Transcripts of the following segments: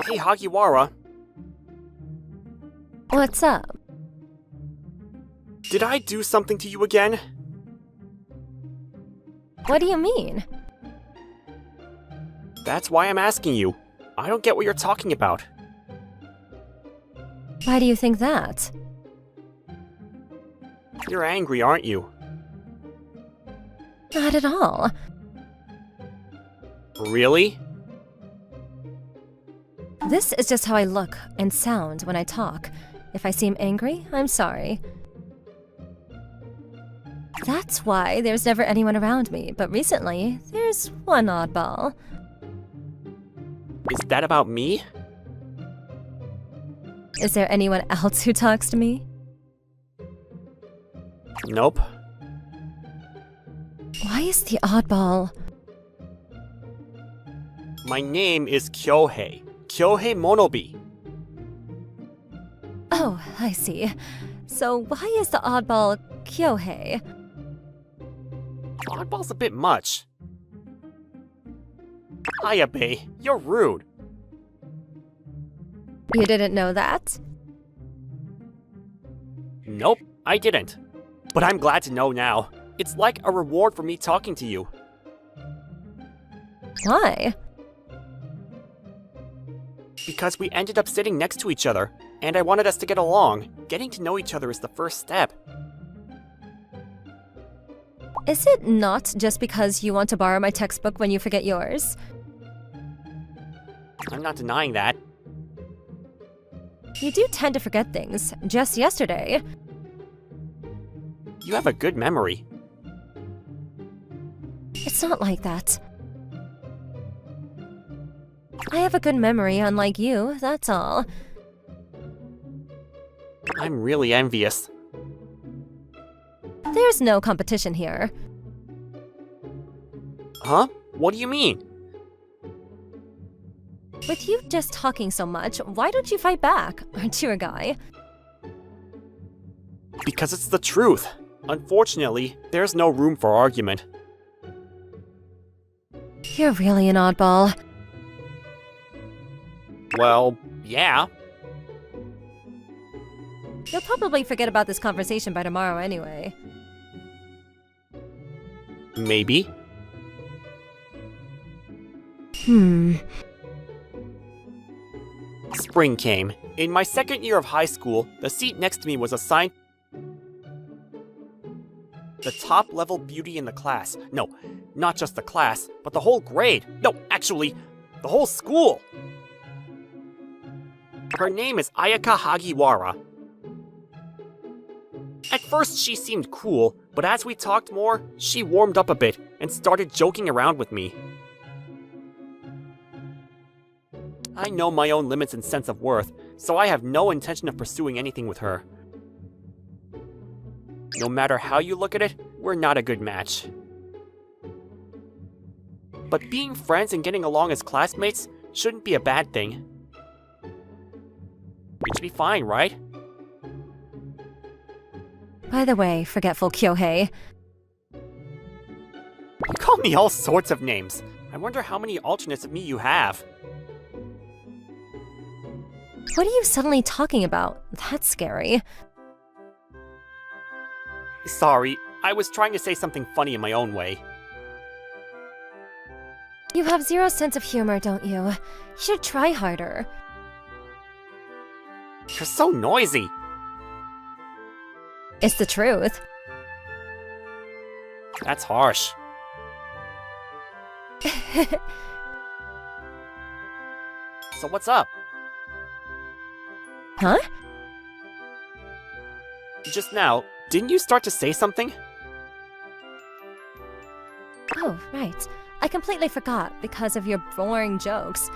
Hey, Hagiwara. What's up? Did I do something to you again? What do you mean? That's why I'm asking you. I don't get what you're talking about. Why do you think that? You're angry, aren't you? Not at all. Really? This is just how I look and sound when I talk. If I seem angry, I'm sorry. That's why there's never anyone around me, but recently, there's one oddball. Is that about me? Is there anyone else who talks to me? Nope. Why is the oddball? My name is Kyohei. Kyohei Monobi. Oh, I see. So why is the oddball Kyohei? Oddball's a bit much. Ayabe, you're rude. You didn't know that? Nope, I didn't. But I'm glad to know now. It's like a reward for me talking to you. Why? Because we ended up sitting next to each other, and I wanted us to get along. Getting to know each other is the first step. Is it not just because you want to borrow my textbook when you forget yours? I'm not denying that. You do tend to forget things. Just yesterday. You have a good memory. It's not like that. I have a good memory, unlike you, that's all. I'm really envious. There's no competition here. Huh? What do you mean? With you just talking so much, why don't you fight back? Aren't you a guy? Because it's the truth. Unfortunately, there's no room for argument. You're really an oddball. Well, yeah. You'll probably forget about this conversation by tomorrow anyway. Maybe. Spring came. In my second year of high school, the seat next to me was assigned the top-level beauty in the class. No, not just the class, but the whole grade. No, actually, the whole school. Her name is Ayaka Hagiwara. At first, she seemed cool, but as we talked more, she warmed up a bit and started joking around with me. I know my own limits and sense of worth, so I have no intention of pursuing anything with her. No matter how you look at it, we're not a good match. But being friends and getting along as classmates shouldn't be a bad thing. It should be fine, right? By the way, forgetful Kyohei. You call me all sorts of names. I wonder how many alternates of me you have. What are you suddenly talking about? That's scary. Sorry, I was trying to say something funny in my own way. You have zero sense of humor, don't you? You should try harder. You're so noisy. It's the truth. That's harsh. So what's up? Huh? Just now, didn't you start to say something? Oh, right. I completely forgot because of your boring jokes.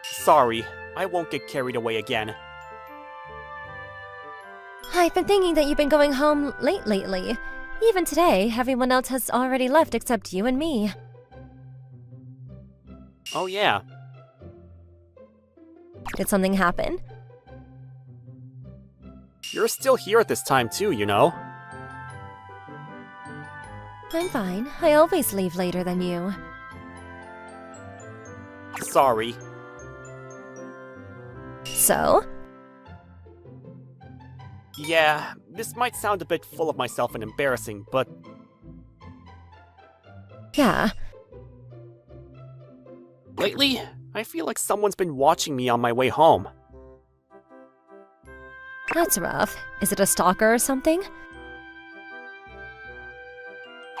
Sorry, I won't get carried away again. I've been thinking that you've been going home late lately. Even today, everyone else has already left except you and me. Oh yeah. Did something happen? You're still here at this time too, you know? I'm fine. I always leave later than you. sorry. So? Yeah, this might sound a bit full of myself and embarrassing, but Yeah. lately, I feel like someone's been watching me on my way home. That's rough. Is it a stalker or something?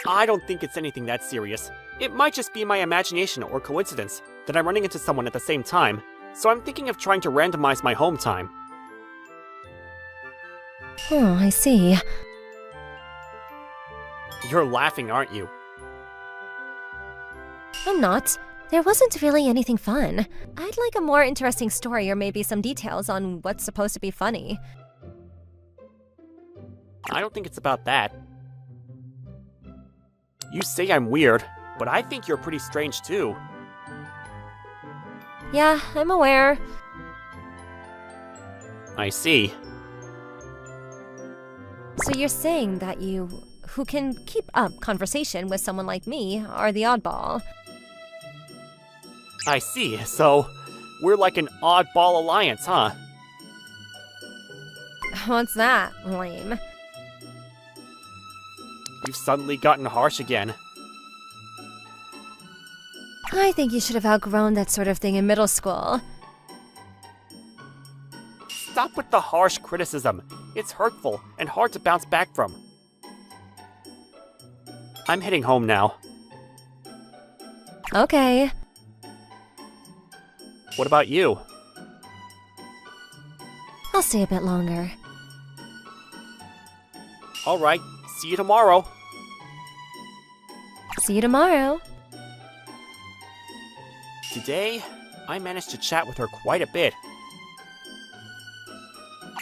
I don't think it's anything that serious. It might just be my imagination or coincidence that I'm running into someone at the same time, so I'm thinking of trying to randomize my home time. Oh, I see. You're laughing, aren't you? I'm not. There wasn't really anything fun. I'd like a more interesting story or maybe some details on what's supposed to be funny. I don't think it's about that. You say I'm weird, but I think you're pretty strange too. Yeah, I'm aware. I see. So you're saying that you, who can keep up conversation with someone like me, are the oddball. I see, so we're like an oddball alliance, huh? What's that? Lame. You've suddenly gotten harsh again. I think you should have outgrown that sort of thing in middle school. Stop with the harsh criticism. It's hurtful and hard to bounce back from. I'm heading home now. Okay. What about you? I'll stay a bit longer. Alright, see you tomorrow. See you tomorrow. Today, I managed to chat with her quite a bit.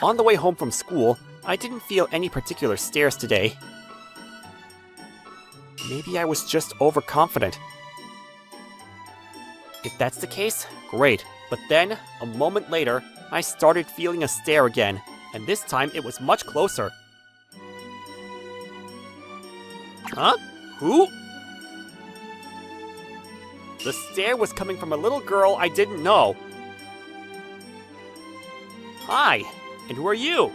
On the way home from school, I didn't feel any particular stares today. Maybe I was just overconfident. If that's the case, great. But then, a moment later, I started feeling a stare again, and this time it was much closer. Huh? Who? The stare was coming from a little girl I didn't know. Hi, and who are you?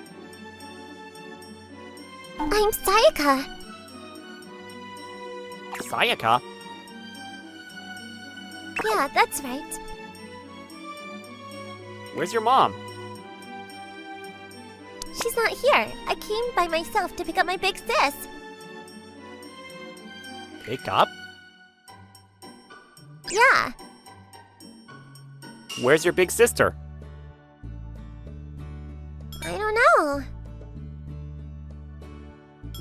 I'm Sayaka. Sayaka? Yeah, that's right. Where's your mom? She's not here. I came by myself to pick up my big sis. Pick up? Yeah. Where's your big sister? I don't know.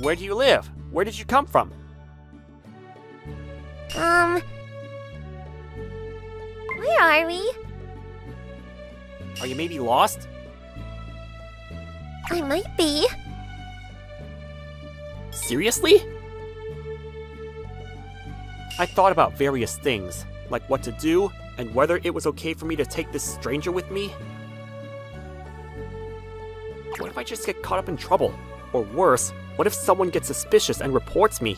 Where do you live? Where did you come from? Where are we? Are you maybe lost? I might be. Seriously? I thought about various things, like what to do and whether it was okay for me to take this stranger with me. What if I just get caught up in trouble? Or worse, what if someone gets suspicious and reports me?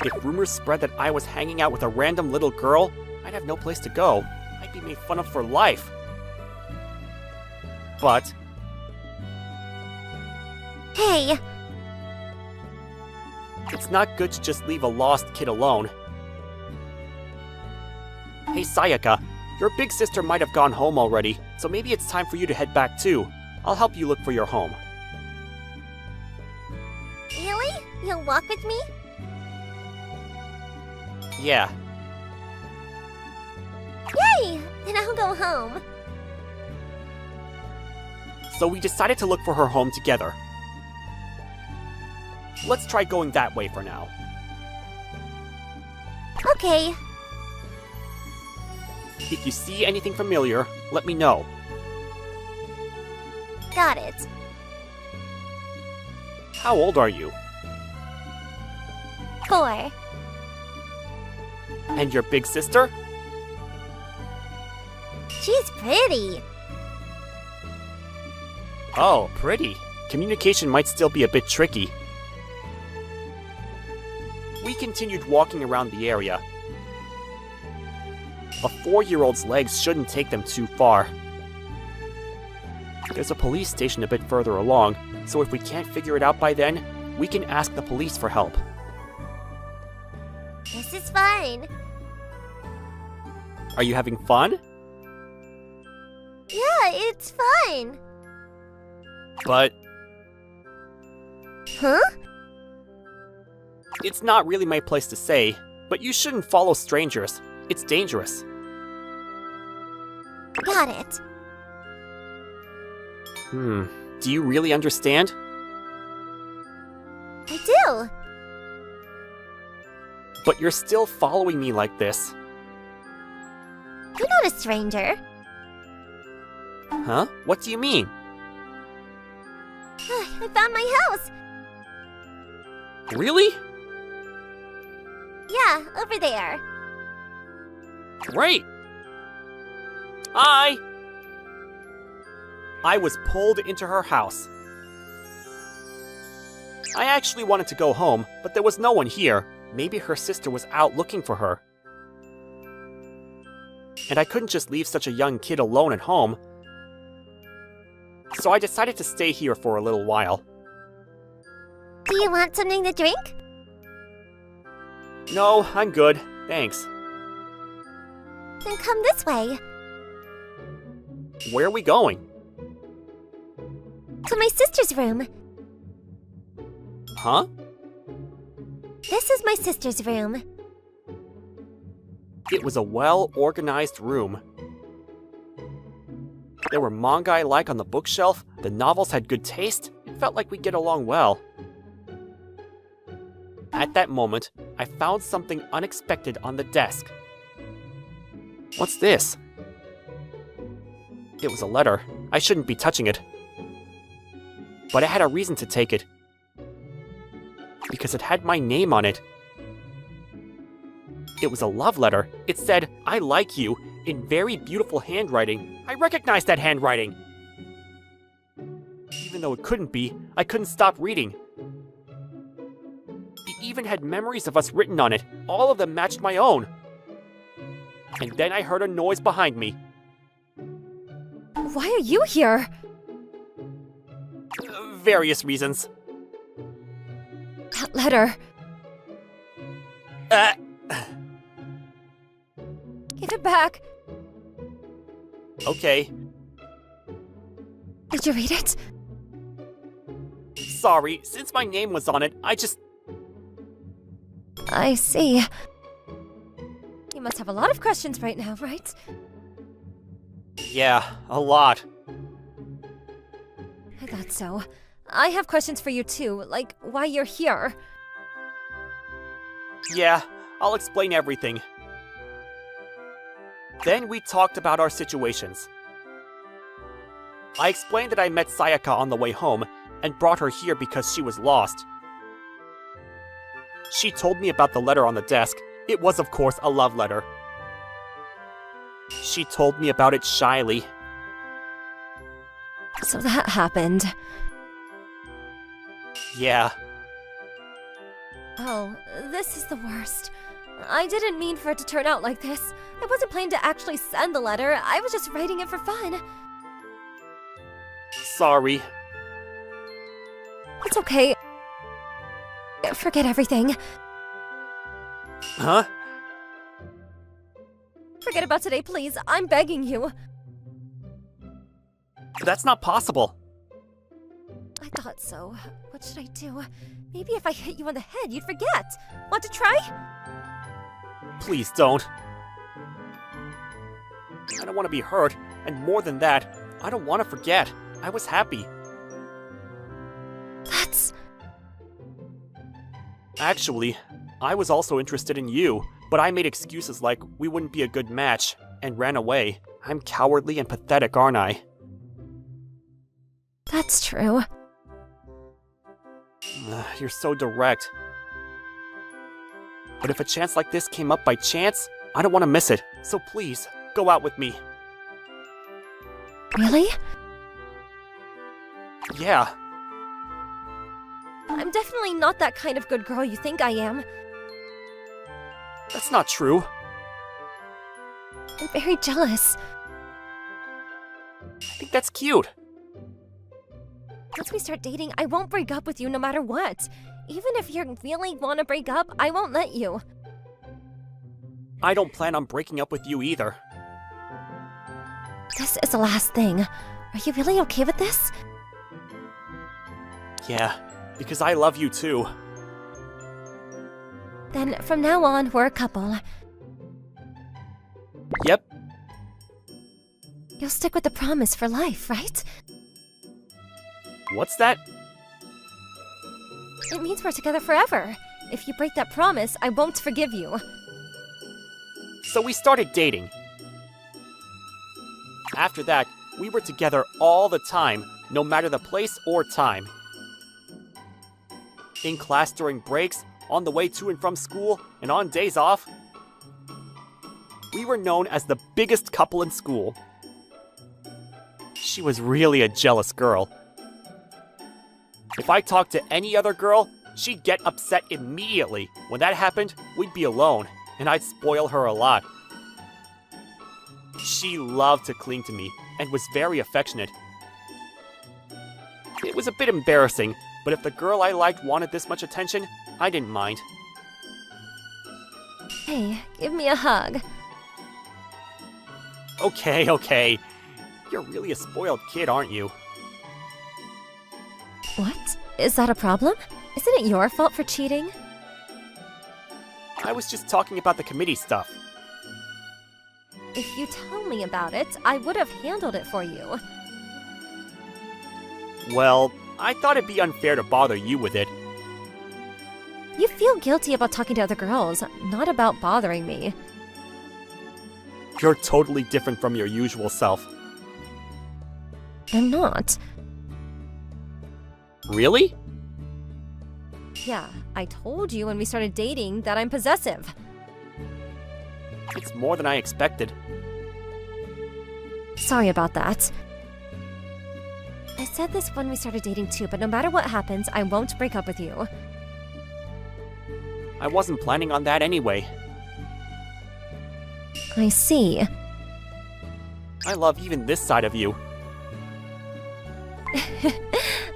If rumors spread that I was hanging out with a random little girl, I'd have no place to go. I'd be made fun of for life. But Hey, it's not good to just leave a lost kid alone. Hey Sayaka, your big sister might have gone home already, so maybe it's time for you to head back too. I'll help you look for your home. really? You'll walk with me? Yeah, Yay! Then I'll go home. so we decided to look for her home together. Let's try going that way for now. Okay. If you see anything familiar, let me know. Got it. How old are you? 4. And your big sister? She's pretty. Oh, pretty. Communication might still be a bit tricky. We continued walking around the area. A 4-year-old's legs shouldn't take them too far. There's a police station a bit further along, so if we can't figure it out by then, we can ask the police for help. This is fine. Are you having fun? Yeah, it's fine. But Huh? it's not really my place to say, but you shouldn't follow strangers. It's dangerous. Got it. Do you really understand? I do. But you're still following me like this. You're not a stranger. Huh? What do you mean? I found my house. Really? Yeah, over there. Great! I was pulled into her house. I actually wanted to go home, but there was no one here. Maybe her sister was out looking for her. And I couldn't just leave such a young kid alone at home. So I decided to stay here for a little while. Do you want something to drink? No, I'm good. Thanks. Then come this way. Where are we going? To my sister's room. Huh? This is my sister's room. It was a well-organized room. There were manga I like on the bookshelf, the novels had good taste, it felt like we'd get along well. At that moment, I found something unexpected on the desk. What's this? It was a letter. I shouldn't be touching it. But I had a reason to take it. Because it had my name on it. It was a love letter. It said, "I like you," in very beautiful handwriting. I recognized that handwriting. Even though it couldn't be, I couldn't stop reading. It even had memories of us written on it. All of them matched my own. And then I heard a noise behind me. Why are you here? Various reasons. That letter. Give it back. Okay. Did you read it? Sorry, since my name was on it, I see. You must have a lot of questions right now, right? Yeah, a lot. I thought so. I have questions for you too, like why you're here. Yeah, I'll explain everything. Then we talked about our situations. I explained that I met Sayaka on the way home and brought her here because she was lost. She told me about the letter on the desk. It was, of course, a love letter. She told me about it shyly. So that happened. Yeah. Oh, this is the worst. I didn't mean for it to turn out like this. I wasn't planning to actually send the letter. I was just writing it for fun. Sorry. It's okay. Forget everything. Huh? Forget about today, please. I'm begging you. That's not possible. I thought so. What should I do? Maybe if I hit you on the head, you'd forget. Want to try? Please don't. I don't want to be hurt, and more than that, I don't want to forget. I was happy. That's... Actually, I was also interested in you, but I made excuses like we wouldn't be a good match, and ran away. I'm cowardly and pathetic, aren't I? That's true. You're so direct. But if a chance like this came up by chance, I don't want to miss it. So please, go out with me. Really? Yeah. I'm definitely not that kind of good girl you think I am. That's not true. I'm very jealous. I think that's cute. Once we start dating, I won't break up with you no matter what. Even if you really want to break up, I won't let you. I don't plan on breaking up with you either. This is the last thing. Are you really okay with this? Yeah, because I love you too. Then from now on, we're a couple. Yep, You'll stick with the promise for life, right? what's that? It means we're together forever. If you break that promise, I won't forgive you. So we started dating. After that, we were together all the time, no matter the place or time. In class during breaks, on the way to and from school, and on days off. We were known as the biggest couple in school. She was really a jealous girl. If I talked to any other girl, she'd get upset immediately. When that happened, we'd be alone, and I'd spoil her a lot. She loved to cling to me, and was very affectionate. It was a bit embarrassing, but if the girl I liked wanted this much attention, I didn't mind. Hey, give me a hug. Okay. You're really a spoiled kid, aren't you? What? Is that a problem? Isn't it your fault for cheating? I was just talking about the committee stuff. If you tell me about it, I would have handled it for you. Well, I thought it'd be unfair to bother you with it. You feel guilty about talking to other girls, not about bothering me. You're totally different from your usual self. I'm not. Really? Yeah, I told you when we started dating that I'm possessive. It's more than I expected. Sorry about that. I said this when we started dating too, but no matter what happens, I won't break up with you. I wasn't planning on that anyway. I see. I love even this side of you.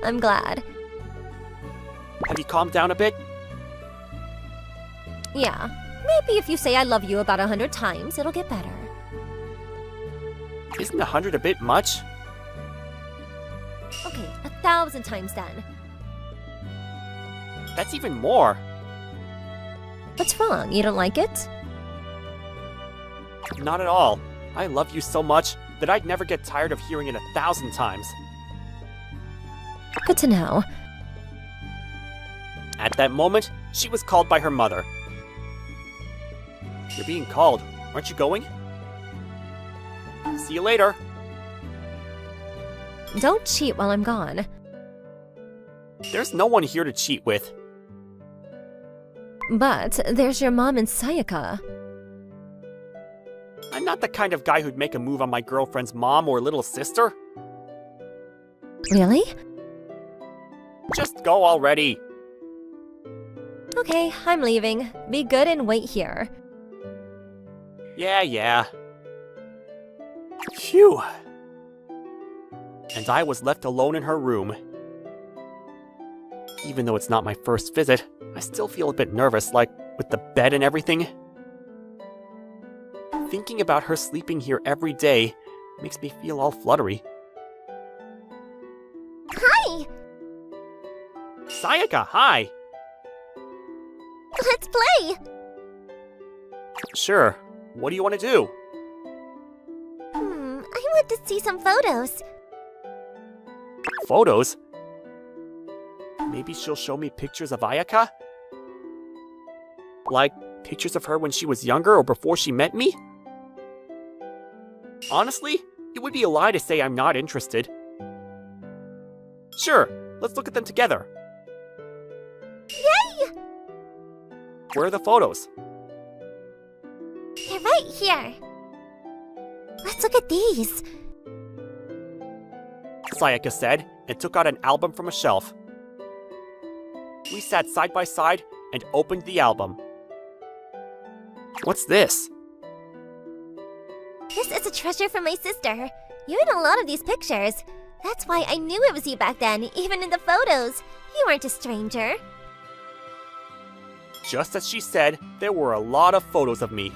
I'm glad. Have you calmed down a bit? Yeah. Maybe if you say I love you about 100 times, it'll get better. Isn't 100 a bit much? Okay, 1,000 times then. That's even more. What's wrong? You don't like it? Not at all. I love you so much that I'd never get tired of hearing it 1,000 times. Good to know. At that moment, she was called by her mother. You're being called. Aren't you going? See you later. Don't cheat while I'm gone. There's no one here to cheat with. But there's your mom and Sayaka. I'm not the kind of guy who'd make a move on my girlfriend's mom or little sister. Really? Just go already. Okay, I'm leaving. Be good and wait here. Yeah. Phew. And I was left alone in her room. Even though it's not my first visit, I still feel a bit nervous, like with the bed and everything. Thinking about her sleeping here every day makes me feel all fluttery. Hi! Sayaka, hi! Let's play! Sure. What do you want to do? I want to see some photos. Photos? Maybe she'll show me pictures of Ayaka? Like, pictures of her when she was younger or before she met me? Honestly, it would be a lie to say I'm not interested. Sure, let's look at them together. Yay! Where are the photos? They're right here. Let's look at these. Sayaka said, and took out an album from a shelf. We sat side by side and opened the album. What's this? This is a treasure from my sister. You're in a lot of these pictures. That's why I knew it was you back then, even in the photos. You weren't a stranger. Just as she said, there were a lot of photos of me.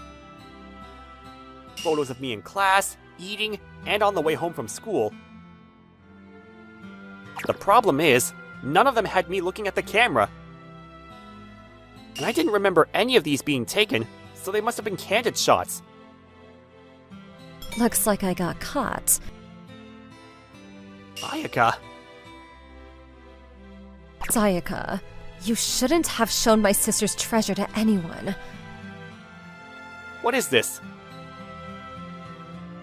Photos of me in class, eating, and on the way home from school. The problem is, none of them had me looking at the camera. And I didn't remember any of these being taken, so they must have been candid shots. Looks like I got caught. Ayaka. Sayaka, you shouldn't have shown my sister's treasure to anyone. What is this?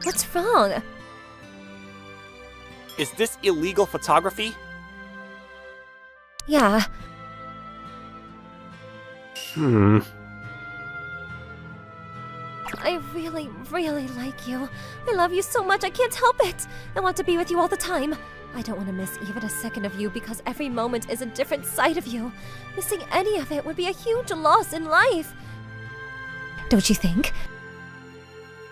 What's wrong? Is this illegal photography? Yeah, I really, really like you. I love you so much, I can't help it. I want to be with you all the time. I don't want to miss even a second of you because every moment is a different side of you. Missing any of it would be a huge loss in life. Don't you think?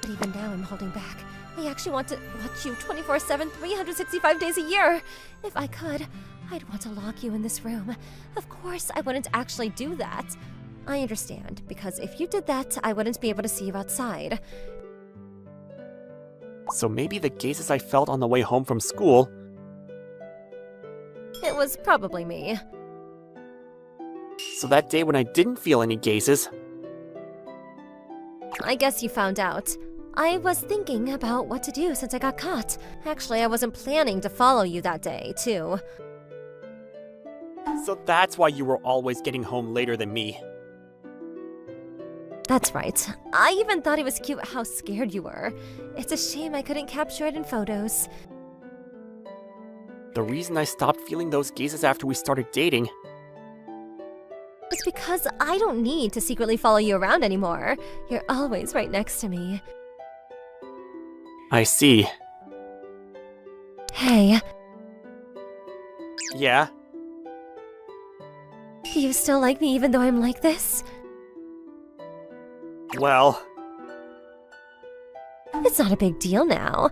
But even now I'm holding back. I actually want to watch you 24/7, 365 days a year. If I could, I'd want to lock you in this room. Of course, I wouldn't actually do that. I understand, because if you did that, I wouldn't be able to see you outside. So maybe the gazes I felt on the way home from school. It was probably me. So that day when I didn't feel any gazes. I guess you found out. I was thinking about what to do since I got caught. Actually, I wasn't planning to follow you that day, too. So that's why you were always getting home later than me. That's right. I even thought it was cute how scared you were. It's a shame I couldn't capture it in photos. The reason I stopped feeling those gazes after we started dating. It's because I don't need to secretly follow you around anymore. You're always right next to me. I see. Hey, Yeah? do you still like me even though I'm like this? Well, It's not a big deal now.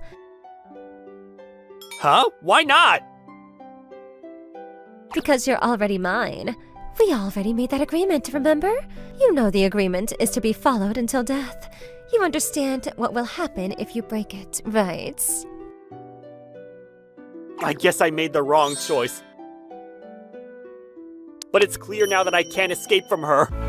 huh? Why not? Because you're already mine. We already made that agreement, remember? You know the agreement is to be followed until death. You understand what will happen if you break it, right? I guess I made the wrong choice. But it's clear now that I can't escape from her.